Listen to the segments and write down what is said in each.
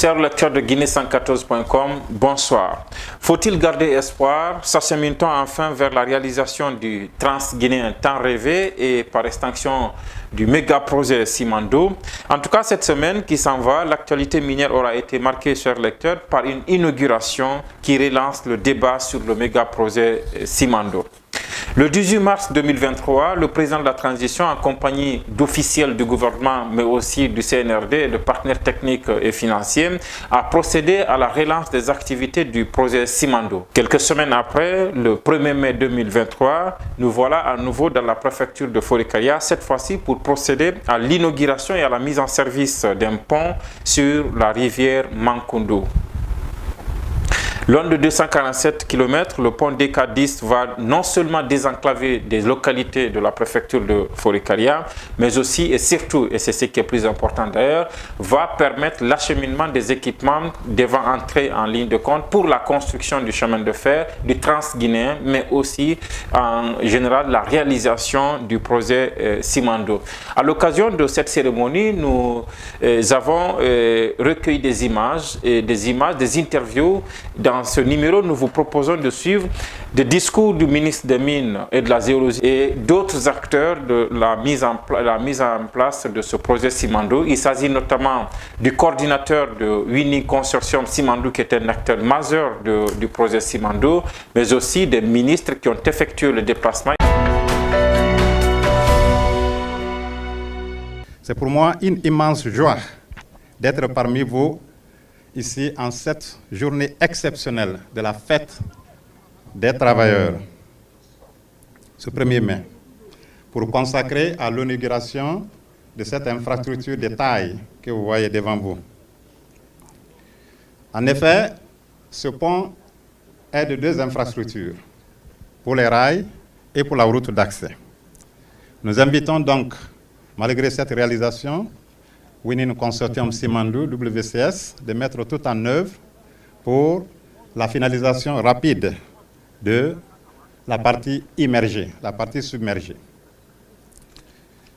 Chers lecteurs de Guinée114.com, bonsoir. Faut-il garder espoir? S'achemine-t-on enfin vers la réalisation du Trans-Guinéen tant rêvé et par extension du méga-projet Simandou? En tout cas, cette semaine qui s'en va, l'actualité minière aura été marquée, chers lecteurs, par une inauguration qui relance le débat sur le méga-projet Simandou. Le 18 mars 2023, le président de la transition, en compagnie d'officiels du gouvernement, mais aussi du CNRD et de partenaires techniques et financiers, a procédé à la relance des activités du projet Simandou. Quelques semaines après, le 1er mai 2023, nous voilà à nouveau dans la préfecture de Forikaria, cette fois-ci pour procéder à l'inauguration et à la mise en service d'un pont sur la rivière Mankoundou. Long de 247 km, le pont DK10 va non seulement désenclaver des localités de la préfecture de Forikaria, mais aussi et surtout, et c'est ce qui est plus important d'ailleurs, va permettre l'acheminement des équipements devant entrer en ligne de compte pour la construction du chemin de fer, du Trans-Guinéen, mais aussi en général la réalisation du projet Simandou. À l'occasion de cette cérémonie, nous avons recueilli des images, des interviews. Dans ce numéro, nous vous proposons de suivre des discours du ministre des Mines et de la Géologie et d'autres acteurs de la mise en place de ce projet Simandou. Il s'agit notamment du coordinateur de Winning Consortium Simandou, qui est un acteur majeur du projet Simandou, mais aussi des ministres qui ont effectué le déplacement. C'est pour moi une immense joie d'être parmi vous ici en cette journée exceptionnelle de la fête des travailleurs, ce 1er mai, pour consacrer à l'inauguration de cette infrastructure de taille que vous voyez devant vous. En effet, ce pont est de deux infrastructures, pour les rails et pour la route d'accès. Nous invitons donc, malgré cette réalisation, Winning Consortium Simandou, WCS, de mettre tout en œuvre pour la finalisation rapide de la partie immergée, la partie submergée.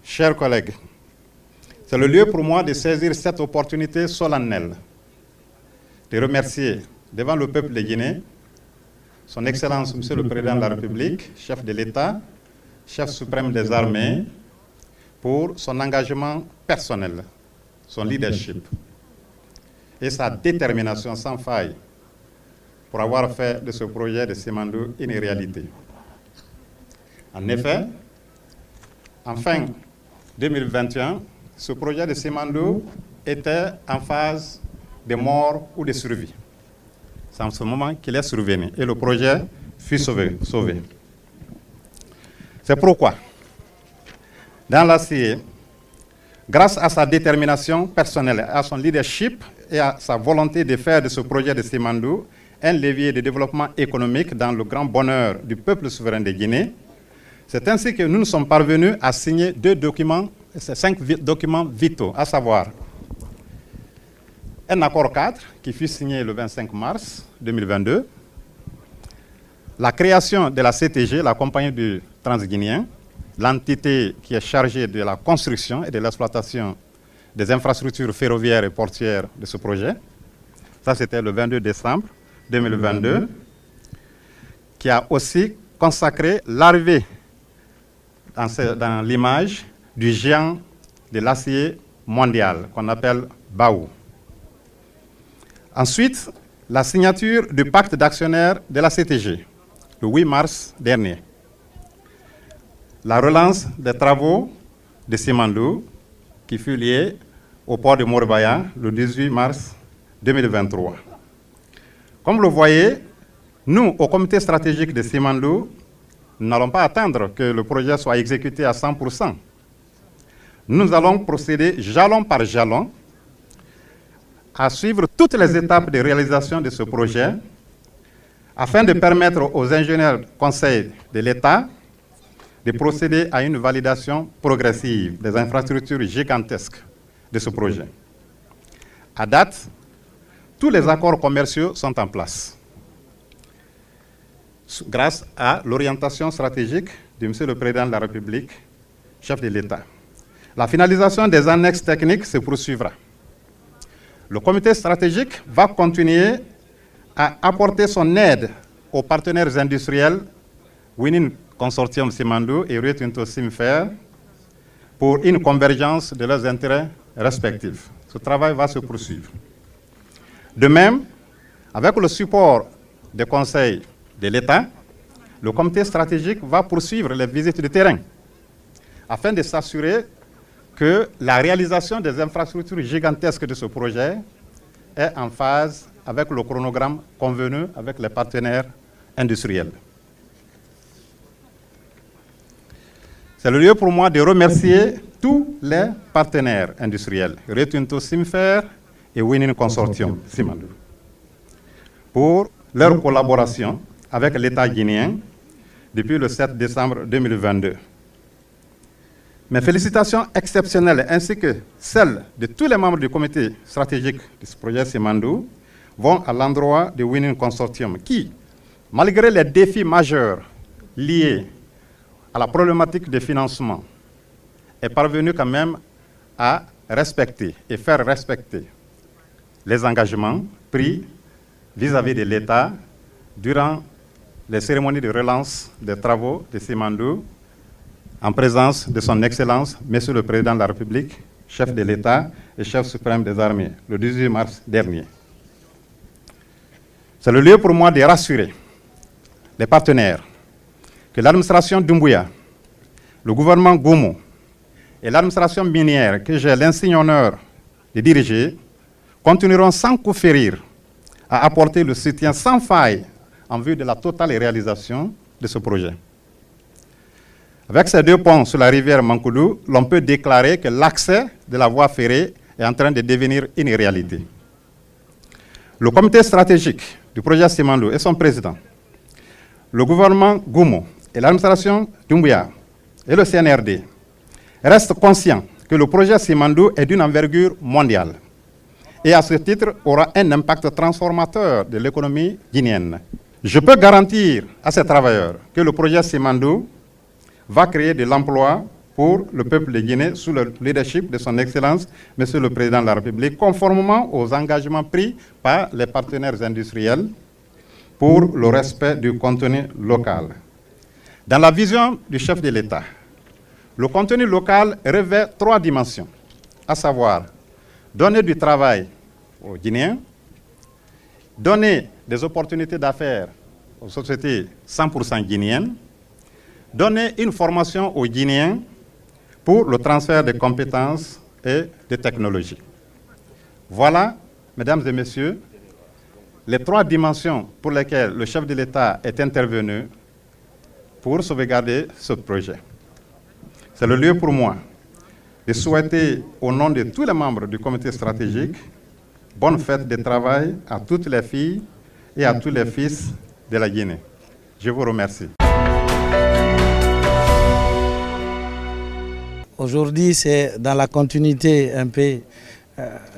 Chers collègues, c'est le lieu pour moi de saisir cette opportunité solennelle, de remercier devant le peuple de Guinée, son Excellence, Monsieur le Président de la République, chef de l'État, chef suprême des armées, pour son engagement personnel, son leadership et sa détermination sans faille pour avoir fait de ce projet de Simandou une réalité. En effet, en fin 2021, ce projet de Simandou était en phase de mort ou de survie. C'est en ce moment qu'il est survenu et le projet fut sauvé. C'est pourquoi, dans l'acier, grâce à sa détermination personnelle, à son leadership et à sa volonté de faire de ce projet de Simandou un levier de développement économique dans le grand bonheur du peuple souverain de Guinée, c'est ainsi que nous sommes parvenus à signer 5 documents vitaux, à savoir un accord 4 qui fut signé le 25 mars 2022, la création de la CTG, la compagnie du Trans-Guinéen, l'entité qui est chargée de la construction et de l'exploitation des infrastructures ferroviaires et portuaires de ce projet. Ça, c'était le 22 décembre 2022, qui a aussi consacré l'arrivée dans l'image du géant de l'acier mondial, qu'on appelle Baou. Ensuite, la signature du pacte d'actionnaires de la CTG, le 8 mars dernier. La relance des travaux de Simandou, qui fut liée au port de Morbaya le 18 mars 2023. Comme vous le voyez, nous, au comité stratégique de Simandou, nous n'allons pas attendre que le projet soit exécuté à 100%. Nous allons procéder jalon par jalon à suivre toutes les étapes de réalisation de ce projet afin de permettre aux ingénieurs conseils de l'État de procéder à une validation progressive des infrastructures gigantesques de ce projet. À date, tous les accords commerciaux sont en place, grâce à l'orientation stratégique de M. le Président de la République, chef de l'État. La finalisation des annexes techniques se poursuivra. Le comité stratégique va continuer à apporter son aide aux partenaires industriels Winning Consortium Simandou et Rio Tinto Simfer pour une convergence de leurs intérêts respectifs. Ce travail va se poursuivre. De même, avec le support des conseils de l'État, le comité stratégique va poursuivre les visites de terrain afin de s'assurer que la réalisation des infrastructures gigantesques de ce projet est en phase avec le chronogramme convenu avec les partenaires industriels. C'est le lieu pour moi de remercier tous les partenaires industriels, Rio Tinto Simfer et Winning Consortium Simandou, pour leur collaboration avec l'État guinéen depuis le 7 décembre 2022. Mes félicitations exceptionnelles ainsi que celles de tous les membres du comité stratégique de ce projet Simandou vont à l'endroit de Winning Consortium qui, malgré les défis majeurs liés à la problématique de financement, est parvenu quand même à respecter et faire respecter les engagements pris vis-à-vis de l'État durant les cérémonies de relance des travaux de Simandou en présence de son Excellence, Monsieur le Président de la République, chef de l'État et chef suprême des armées, le 18 mars dernier. C'est le lieu pour moi de rassurer les partenaires que l'administration Doumbouya, le gouvernement Goumou et l'administration minière que j'ai l'insigne honneur de diriger continueront sans coup férir à apporter le soutien sans faille en vue de la totale réalisation de ce projet. Avec ces deux ponts sur la rivière Mankoudou, l'on peut déclarer que l'accès de la voie ferrée est en train de devenir une réalité. Le comité stratégique du projet Simandou et son président, le gouvernement Goumou et l'administration Doumbouya et le CNRD restent conscients que le projet Simandou est d'une envergure mondiale et à ce titre aura un impact transformateur de l'économie guinéenne. Je peux garantir à ces travailleurs que le projet Simandou va créer de l'emploi pour le peuple de Guinée sous le leadership de son Excellence, Monsieur le Président de la République, conformément aux engagements pris par les partenaires industriels pour le respect du contenu local. Dans la vision du chef de l'État, le contenu local revêt trois dimensions, à savoir donner du travail aux Guinéens, donner des opportunités d'affaires aux sociétés 100% guinéennes, donner une formation aux Guinéens pour le transfert de compétences et de technologies. Voilà, mesdames et messieurs, les trois dimensions pour lesquelles le chef de l'État est intervenu pour sauvegarder ce projet. C'est le lieu pour moi de souhaiter, au nom de tous les membres du comité stratégique, bonne fête de travail à toutes les filles et à tous les fils de la Guinée. Je vous remercie. Aujourd'hui, c'est dans la continuité un peu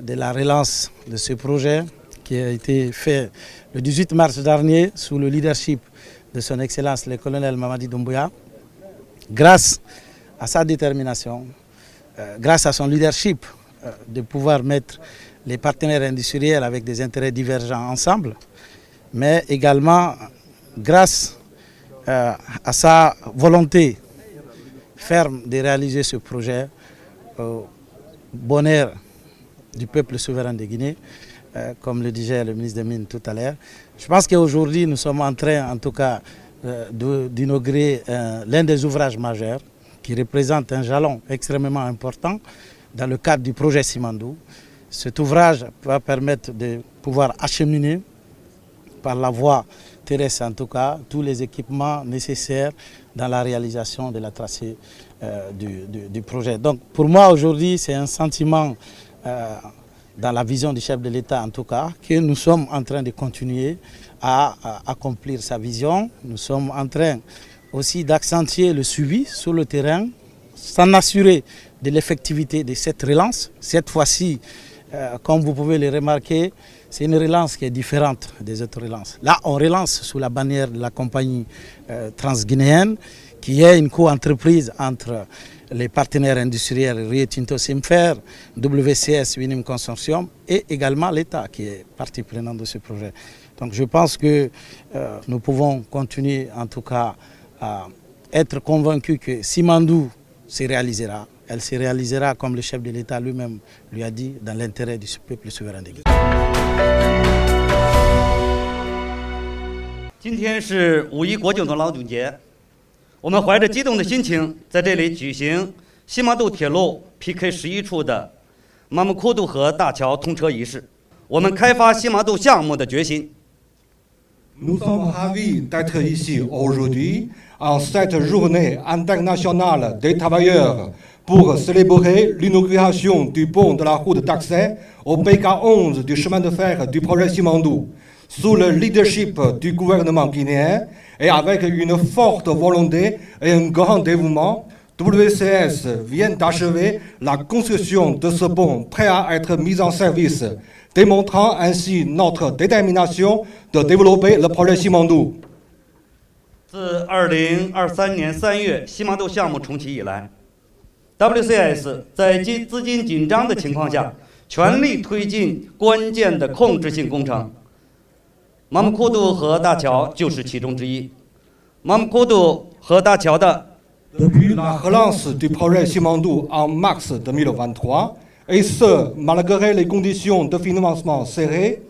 de la relance de ce projet qui a été fait le 18 mars dernier sous le leadership de son Excellence le colonel Mamadi Doumbouya. Grâce à sa détermination, grâce à son leadership de pouvoir mettre les partenaires industriels avec des intérêts divergents ensemble, mais également grâce à sa volonté ferme de réaliser ce projet au bonheur du peuple souverain de Guinée, comme le disait le ministre des Mines tout à l'heure. Je pense qu'aujourd'hui, nous sommes en train, en tout cas, d'inaugurer l'un des ouvrages majeurs qui représente un jalon extrêmement important dans le cadre du projet Simandou. Cet ouvrage va permettre de pouvoir acheminer par la voie terrestre, en tout cas, tous les équipements nécessaires dans la réalisation de la tracée du projet. Donc pour moi aujourd'hui, c'est un sentiment dans la vision du chef de l'État en tout cas, que nous sommes en train de continuer à accomplir sa vision. Nous sommes en train aussi d'accentuer le suivi sur le terrain, s'en assurer de l'effectivité de cette relance. Cette fois-ci, comme vous pouvez le remarquer, c'est une relance qui est différente des autres relances. Là, on relance sous la bannière de la compagnie transguinéenne, qui est une co-entreprise entre les partenaires industriels Rio Tinto Simfer, WCS Winim Consortium et également l'État qui est partie prenante de ce projet. Donc je pense que nous pouvons continuer en tout cas à être convaincus que Simandou se réalisera. Elle se réalisera comme le chef de l'État lui-même lui a dit, dans l'intérêt du peuple souverain de Guinée. 今天是5一国庆的劳动节，我们怀着激动的心情，在这里举行西马渡铁路 PK11处的马木库杜河大桥通车仪式。我们开发西马渡项目的决心。 Nous sommes ravis d'être ici aujourd'hui en cette journée internationale des travailleurs pour célébrer l'inauguration du pont de la route d'accès au PK11 du chemin de fer du projet Simandou. Sous le leadership du gouvernement guinéen et avec une forte volonté et un grand dévouement, WCS vient d'achever la construction de ce pont prêt à être mis en service, démontrant ainsi notre détermination de développer le projet Simandou. 自2023年3月西马渡项目重启以来 ，WCS 在资金紧张的情况下，全力推进关键的控制性工程。马木库杜河大桥就是其中之一。马木库杜河大桥的 Depuis la relance du projet Simandou en mars 2023, et ce, malgré les conditions de financement serrées,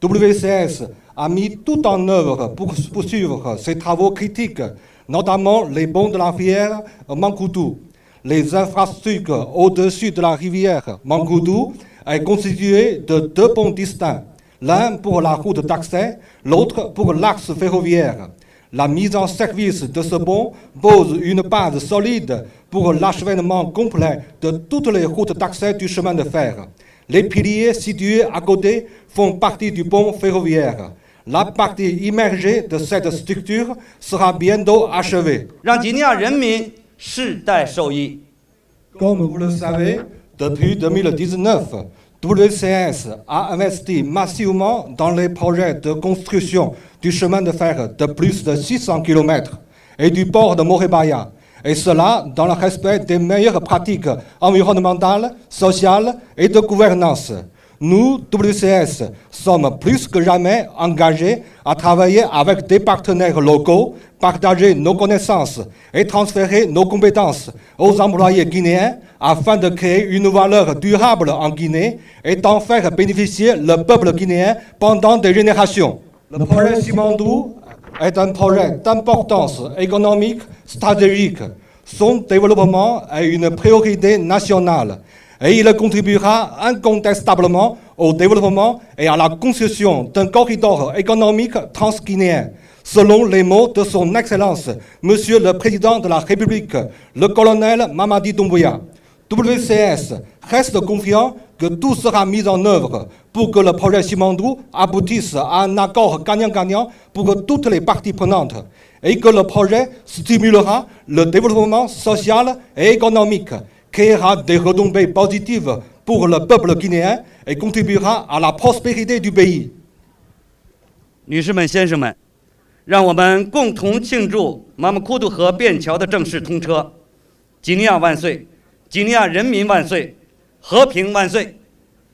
WCS a mis tout en œuvre pour poursuivre ses travaux critiques, notamment les ponts de la rivière Mankoudou. Les infrastructures au-dessus de la rivière Mankoudou est constituée de 2 ponts distincts, l'un pour la route d'accès, l'autre pour l'axe ferroviaire. La mise en service de ce pont pose une base solide pour l'achèvement complet de toutes les routes d'accès du chemin de fer. Les piliers situés à côté font partie du pont ferroviaire. La partie immergée de cette structure sera bientôt achevée. 让几内亚人民世代受益。 Comme vous le savez, depuis 2019, WCS a investi massivement dans les projets de construction du chemin de fer de plus de 600 km et du port de Morebaya, et cela dans le respect des meilleures pratiques environnementales, sociales et de gouvernance. Nous, WCS, sommes plus que jamais engagés à travailler avec des partenaires locaux, partager nos connaissances et transférer nos compétences aux employés guinéens afin de créer une valeur durable en Guinée et d'en faire bénéficier le peuple guinéen pendant des générations. Le projet Simandou est un projet d'importance économique stratégique. Son développement est une priorité nationale et il contribuera incontestablement au développement et à la construction d'un corridor économique transguinéen, selon les mots de son Excellence, Monsieur le Président de la République, le colonel Mamadi Doumbouya. WCS reste confiant que tout sera mis en œuvre pour que le projet Simandou aboutisse à un accord gagnant-gagnant pour toutes les parties prenantes et que le projet stimulera le développement social et économique, créera des retombées positives pour le peuple guinéen et contribuera à la prospérité du pays. 女士们、先生们，让我们共同庆祝马木库杜河便桥的正式通车。几内亚万岁！几内亚人民万岁！和平万岁！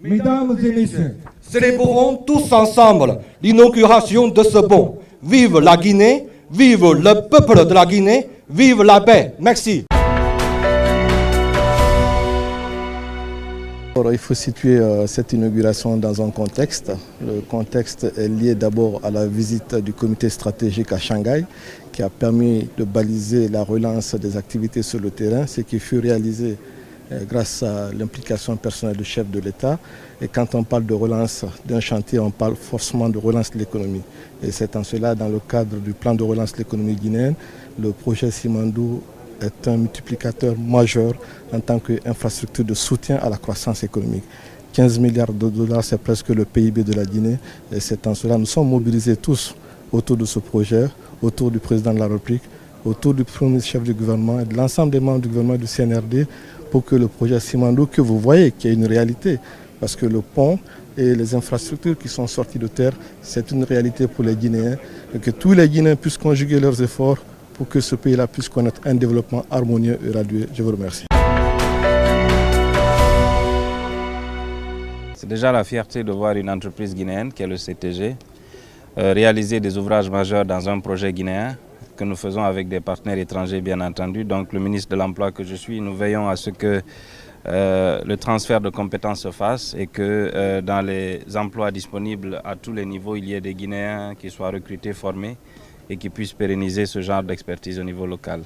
Mesdames et messieurs, célébrons tous ensemble l'inauguration de ce pont. Vive la Guinée, vive le peuple de la Guinée, vive la paix. Merci. Il faut situer cette inauguration dans un contexte. Le contexte est lié d'abord à la visite du comité stratégique à Shanghai qui a permis de baliser la relance des activités sur le terrain, ce qui fut réalisé grâce à l'implication personnelle du chef de l'État. Et quand on parle de relance d'un chantier, on parle forcément de relance de l'économie. Et c'est en cela, dans le cadre du plan de relance de l'économie guinéenne, le projet Simandou est un multiplicateur majeur en tant qu'infrastructure de soutien à la croissance économique. 15 milliards de dollars, c'est presque le PIB de la Guinée. Et c'est en cela que nous sommes mobilisés tous autour de ce projet, autour du président de la République, autour du premier chef du gouvernement et de l'ensemble des membres du gouvernement du CNRD pour que le projet Simandou, que vous voyez, qui est une réalité, parce que le pont et les infrastructures qui sont sorties de terre, c'est une réalité pour les Guinéens, et que tous les Guinéens puissent conjuguer leurs efforts pour que ce pays-là puisse connaître un développement harmonieux et radieux. Je vous remercie. C'est déjà la fierté de voir une entreprise guinéenne, qui est le CTG, réaliser des ouvrages majeurs dans un projet guinéen que nous faisons avec des partenaires étrangers, bien entendu. Donc le ministre de l'Emploi que je suis, nous veillons à ce que le transfert de compétences se fasse et que dans les emplois disponibles à tous les niveaux, il y ait des Guinéens qui soient recrutés, formés et qui puissent pérenniser ce genre d'expertise au niveau local.